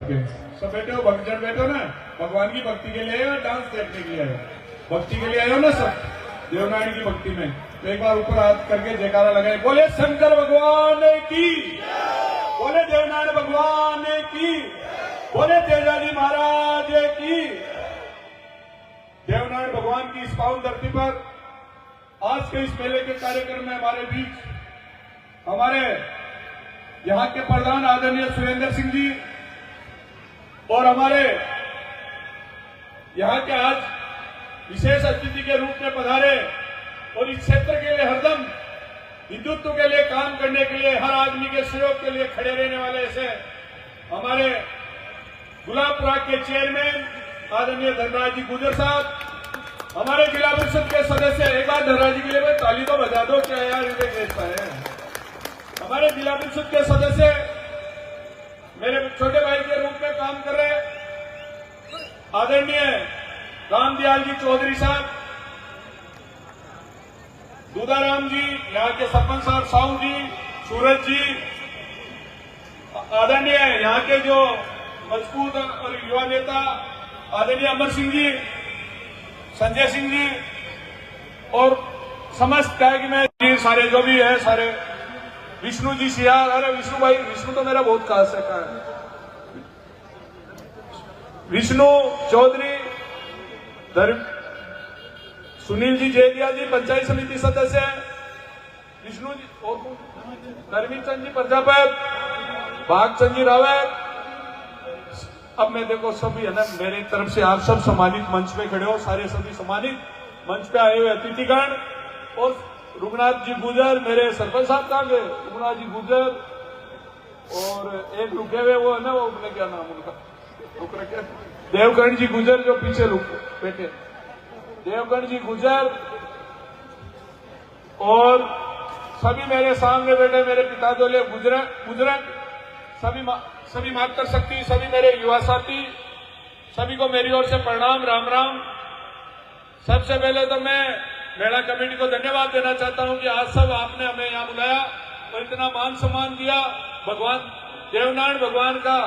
के सब बैठे हो, भक्तजन बैठे हो ना, भगवान की भक्ति के लिए आए हो, डांस देखने के लिए आए हो, भक्ति के लिए आए हो ना सब, देवनारायण की भक्ति में। तो एक बार ऊपर हाथ करके जयकारा लगाए, बोले शंकर भगवान की, बोले देवनारायण भगवान की, बोले तेजाजी महाराज की। देवनारायण भगवान की इस पावन धरती पर आज के इस मेले के कार्यक्रम में हमारे बीच हमारे यहाँ के प्रधान आदरणीय सुरेंद्र सिंह जी और हमारे यहाँ के आज विशेष अतिथि के रूप में पधारे और इस क्षेत्र के लिए हरदम हिंदुत्व के लिए काम करने के लिए, हर आदमी के सहयोग के लिए खड़े रहने वाले ऐसे हमारे गुलाबपुरा के चेयरमैन आदरणीय धनराज जी गुजर साहब, हमारे जिला परिषद के सदस्य, एक बार धनराज जी के लिए ताली तो बजा दो, क्या यार इधर कैसा है। हमारे जिला परिषद के सदस्य मेरे छोटे भाई के रूप में काम कर रहे आदरणीय रामदयाल जी चौधरी साहब, दूधाराम जी, यहाँ के सरपंच साहब साहू जी, सूरज जी, आदरणीय यहाँ के जो मजबूत और युवा नेता आदरणीय अमर सिंह जी, संजय सिंह जी और समस्त त्यागी में जी सारे जो भी है सारे, विष्णु जी सियार, अरे विष्णु भाई, विष्णु तो मेरा बहुत खास है, विष्णु चौधरी, सुनील जी जयदिया जी पंचायत समिति सदस्य, विष्णु जी और धर्मी चंद जी प्रजापति, भागचंद जी रावत। अब मैं देखो सभी है ना, मेरी तरफ से आप सब सम्मानित मंच पे खड़े हो, सारे सभी सम्मानित मंच पे आए हुए अतिथिगण और रुगनाथ जी गुजर, मेरे सरपंच साहब कहाँ गए, रुगनाथ जी गुजर और एक रुके हुए वो है ना, वो अपने क्या नाम उनका रुक रखे, देवगण जी गुजर जो पीछे बैठे, देवगण जी गुजर और सभी मेरे सामने बैठे मेरे पिता दोले गुजरन, सभी मातृ शक्ति, सभी मेरे युवा साथी, सभी को मेरी ओर से प्रणाम, राम राम। सबसे पहले तो मैं मेला कमेटी को धन्यवाद देना चाहता हूं कि आज सब आपने हमें यहाँ बुलाया और इतना मान सम्मान दिया, भगवान देवनारायण भगवान का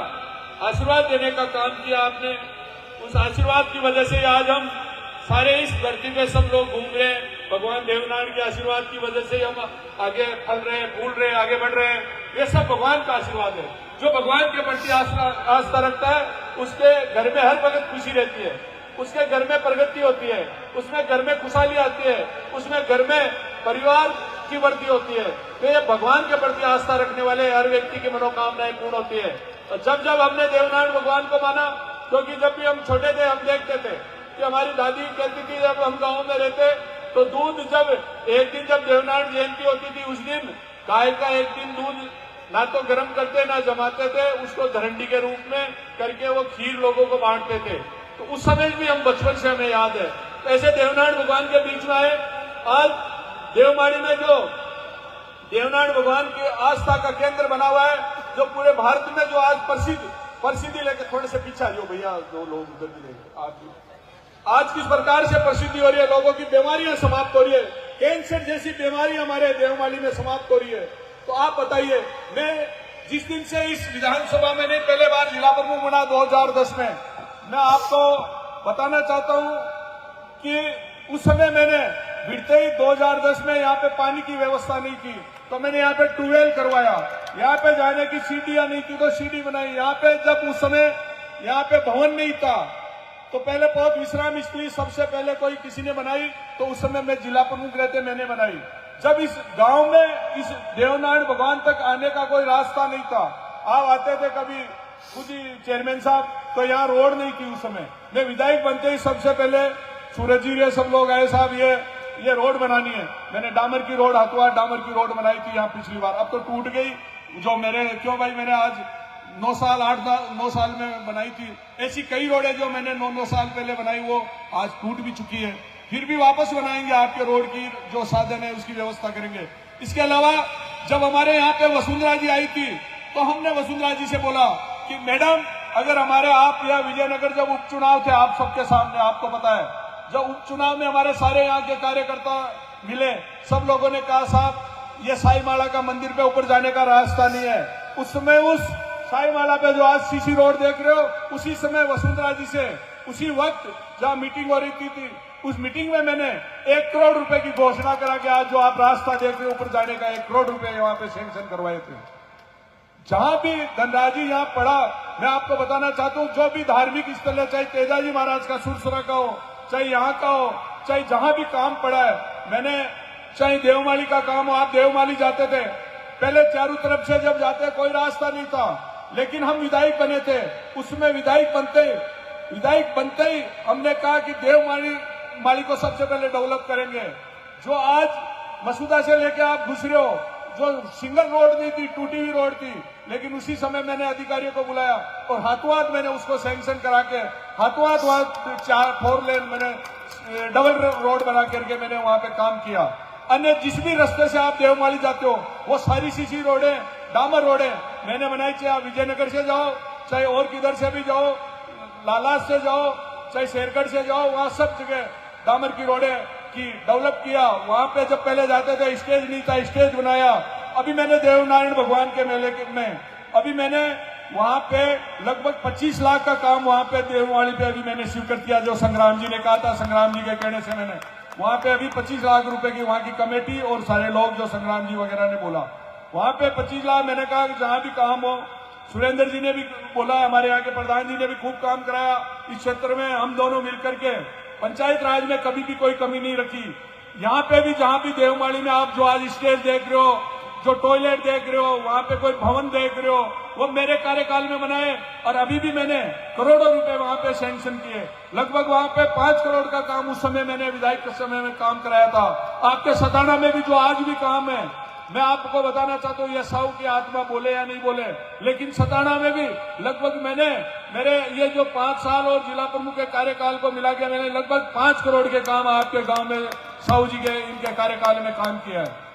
आशीर्वाद देने का काम किया आपने। उस आशीर्वाद की वजह से आज हम सारे इस धरती पे सब लोग घूम रहे हैं, भगवान देवनारायण के आशीर्वाद की वजह से हम आगे फल रहे हैं, फूल रहे हैं, आगे बढ़ रहे हैं। ये सब भगवान का आशीर्वाद है। जो भगवान के प्रति आस्था रखता है उसके घर में हर वक्त खुशी रहती है, उसके घर में प्रगति होती है, उसमें घर में खुशहाली आती है, उसमें घर में परिवार की वृद्धि होती है। तो ये भगवान के प्रति आस्था रखने वाले हर व्यक्ति की मनोकामनाएं पूर्ण होती है। और जब जब हमने देवनारायण भगवान को माना, क्योंकि जब भी हम छोटे थे हम देखते थे कि हमारी दादी कहती थी, जब हम गाँव में रहते तो दूध जब एक दिन जब देवनारायण जयंती होती थी उस दिन गाय का एक दिन दूध ना तो गर्म करते ना जमाते थे, उसको धरंडी के रूप में करके वो खीर लोगों को बांटते थे। तो उस समय भी हम बचपन से हमें याद है। तो ऐसे देवनारायण भगवान के बीच में आए, आज देवमाड़ी में जो देवनारायण भगवान की आस्था का केंद्र बना हुआ है, जो पूरे भारत में जो आज प्रसिद्धि लेकर, थोड़े से पीछे आइयो भैया, दो लोग उधर भी लेंगे। आज किस प्रकार से प्रसिद्धि हो रही है, लोगों की बीमारियां समाप्त हो रही है, कैंसर जैसी बीमारी हमारे देवमाली में समाप्त हो रही है। तो आप बताइए, मैं जिस दिन से इस विधानसभा में नहीं पहले बार जिला प्रमुख बना 2010 में, मैं आपको बताना चाहता हूं कि उस समय मैंने भिड़ते ही 2010 में यहाँ पे पानी की व्यवस्था नहीं थी, तो मैंने यहाँ पे ट्यूबवेल करवाया, यहाँ पे जाने की सीढ़ियां नहीं थी तो सीढ़ी बनाई। यहाँ पे जब उस समय यहाँ पे भवन नहीं था तो पहले बहुत विश्राम स्थली सबसे पहले कोई किसी ने बनाई, तो उस समय मैं जिला प्रमुख रहते मैंने बनाई। जब इस गांव में इस देवनारायण भगवान तक आने का कोई रास्ता नहीं था, आप आते थे कभी खुद ही चेयरमैन साहब, तो यहाँ रोड नहीं थी उस समय। मैं विधायक बनते ही सबसे पहले सूरज जी सब लोग आए, साहब ये रोड बनानी है। मैंने डामर की रोड, हथुआ डामर की रोड बनाई थी यहाँ पिछली बार, अब तो टूट गई। जो मेरे क्यों भाई, मैंने आज 9 साल में बनाई थी। ऐसी कई रोडें जो मैंने 9 साल पहले बनाई वो आज टूट भी चुकी है, फिर भी वापस बनाएंगे। आपके रोड की जो साधन है उसकी व्यवस्था करेंगे। इसके अलावा जब हमारे यहाँ पे वसुंधरा जी आई थी तो हमने वसुंधरा जी से बोला कि मैडम, अगर हमारे आप या विजयनगर जब उपचुनाव थे, आप सबके सामने आपको पता है, जब उपचुनाव में हमारे सारे यहाँ के कार्यकर्ता मिले, सब लोगों ने कहा साहब ये साई माला का मंदिर पे ऊपर जाने का रास्ता नहीं है। उस समय उस साईमाला पे जो आज सीसी रोड देख रहे हो, उसी समय वसुंधरा जी से उसी वक्त जहां मीटिंग हो रही थी उस मीटिंग में मैंने 1 करोड़ रुपए की घोषणा करा के आज जो आप रास्ता देख रहे हो ऊपर जाने का 1 करोड़ रुपए वहां पे सैंक्शन करवाए थे। जहां भी धनराजी यहां पड़ा, मैं आपको बताना चाहता हूं, जो भी धार्मिक स्थल है, चाहे तेजाजी महाराज का सुरसुरा का हो, चाहे यहाँ का हो, चाहे जहां भी काम पड़ा है, मैंने चाहे देवमाली का काम हो, आप देवमाली जाते थे, पहले चारों तरफ से जब जाते कोई रास्ता नहीं था, लेकिन हम विधायक बने थे, उसमें विधायक बनते ही हमने कहा कि देवमाली को सबसे पहले डेवलप करेंगे। जो आज मसूदा से लेके आप घुस रहे हो, जो सिंगल रोड नहीं थी, टूटी हुई रोड थी, लेकिन उसी समय मैंने अधिकारियों को बुलाया और हाथों हाथ मैंने उसको सैंक्शन करा के हाथों हाथ वहां 4 लेन मैंने डबल रोड बना करके मैंने वहां पे काम किया। अन्य जिस भी रास्ते से आप देवमाली जाते हो वो सारी सीसी रोड है, डामर रोड है, मैंने बनाई। चाहे आप विजयनगर से जाओ, चाहे और किधर से भी जाओ, लालास से जाओ, चाहे शेरगढ़ से जाओ, वहां सब जगह डामर की रोडें की डेवलप किया। वहां पे जब पहले जाते थे स्टेज नहीं था, स्टेज बनाया। अभी मैंने देवनारायण भगवान के मेले में अभी मैंने वहां पे लगभग 25 लाख का काम वहां पे देववाली पे अभी मैंने स्वीकृत किया, जो संग्राम जी ने कहा था। संग्राम जी के कहने से मैंने वहां पे अभी 25 लाख रुपए की वहां की कमेटी और सारे लोग जो संग्राम जी वगैरह ने बोला, वहां पे 25 लाख मैंने कहा कि जहां भी काम हो। सुरेंद्र जी ने भी बोला, हमारे यहाँ के प्रधान जी ने भी खूब काम कराया इस क्षेत्र में। हम दोनों मिलकर के पंचायत राज में कभी भी कोई कमी नहीं रखी। यहाँ पे भी जहां भी देवमाली में आप जो आज स्टेज देख रहे हो, जो टॉयलेट देख रहे हो, वहां पे कोई भवन देख रहे हो, वो मेरे कार्यकाल में बनाए। और अभी भी मैंने करोड़ों रुपए वहां पे सैंक्शन किए। लगभग वहां पे 5 करोड़ का काम उस समय मैंने विधायक के समय में काम कराया था। आपके सताना में भी जो आज भी काम है, मैं आपको बताना चाहता हूँ, ये साहू की आत्मा बोले या नहीं बोले, लेकिन सताना में भी लगभग मैंने मेरे ये जो 5 साल और जिला प्रमुख के कार्यकाल को मिला के मैंने लगभग 5 करोड़ के काम आपके गांव में साहू जी के इनके कार्यकाल में काम किया है।